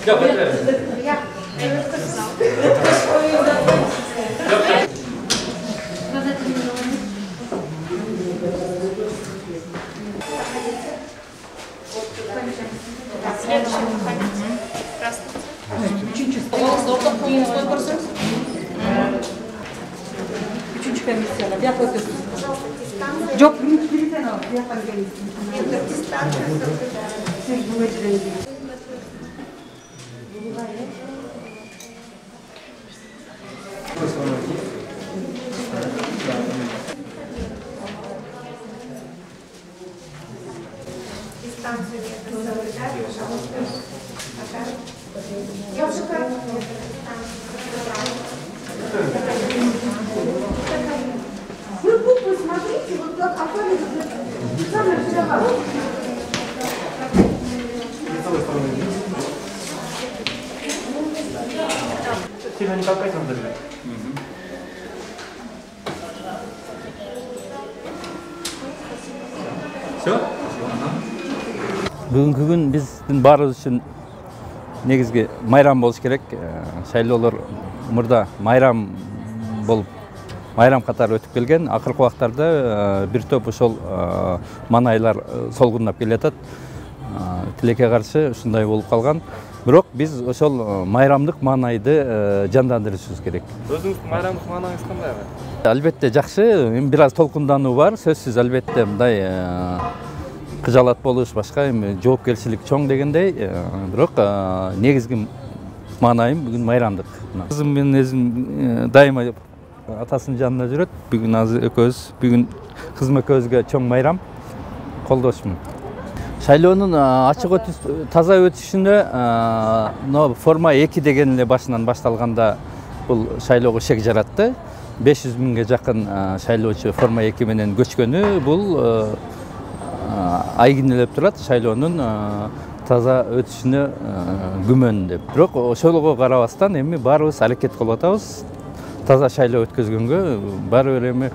Üçüncü komisyona. Yok, bir tane al. Yapar gelirsin. Вы посмотрите, вот как оформили самое первое. Бүгүнкү күн биздин баарыбыз үчүн негизги майрам болуш керек. Шайлоолор мурда майрам болуп, майрам катары өтүп келген. Акыркы убактарда бир топ ошол манайлар солгундап келатат. Тилекке каршы ушундай болуп калган. Бирок биз ошол майрамдык маанайды жандандырышыбыз керек. Өзүңүздүн майрамдык маанаңыз кандай? Албетте жакшы, бир аз толкундануу бар. Сөзсүз албетте мындай кыжалат болуш, башка эми жоопкерчилик чоң дегендей, бирок негизги маанайым бүгүн майрамдык. Кызым менен өзүм дайыма атасынын жанында жүрөт. Бүгүн азыр экөөбүз, бүгүн кызым экөөбүзгө чоң майрам, колдошмун. Шайлоонун ачык таза өтүшүнө форма 2 деген эле башынан башталганда бул шайлоого шек жаратты. 500 миңге жакын шайлоочу форма 2 менен көчкөнү бул айгинелеп турат шайлоонун таза өтүшүнө күмөн деп. Бирок ошолго карабастан эми баарыбыз аракет кылып атабыз. Таза шайлоо өткөзгөнгө баары бир эми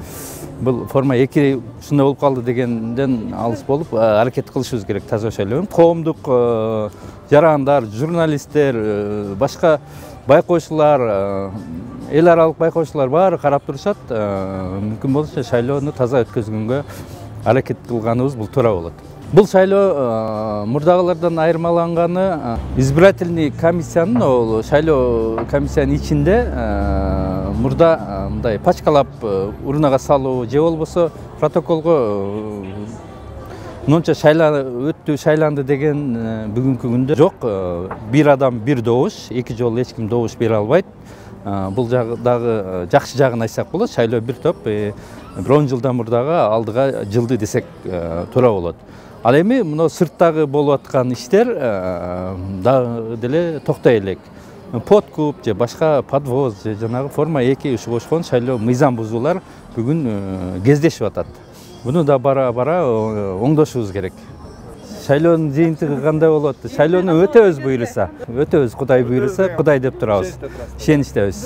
бул форма 2 ушундай болуп калды дегенден алыс болуп аракет кылышыбыз керек таза шайлоо. Коомдук жарандар, журналисттер, башка байкоочулар, эл аралык байкоочулар баары карап турушат. Мүмкүн болсо шайлоону таза өткөзгөнгө аракет кылганыбыз бул туура болот. Бул шайлоо мурдагылардан айырмаланганы избирательный комиссиянын, ол шайлоо комиссиянын ичинде мурда мындай пачкалап урнага салуу же болбосо протоколго мынча өттү, шайланды деген бүгүнкү күндө жок. Бир адам бир добуш, эки жолу эч ким добуш бере албайт. Бул дагы жакшы жагын айтсак болот. Шайлоо бир топ бир 10 жылдан мурдагы алдыга жылды десек туура болот. Ал эми мына сырттагы болуп аткан иштер дагы деле токтой элек. Подкуп же башка подвоз же жанагы форма 2 ушу кошкон шайлоо мыйзам бузуулар бүгүн кездешип атат. Буну да бара оңдошубуз керек. Шайлоонун жыйынтыгы кандай болот? Шайлоону өтөбүз буйруса, Кудай буйруса, Кудай деп турабыз. Ишеничтебиз.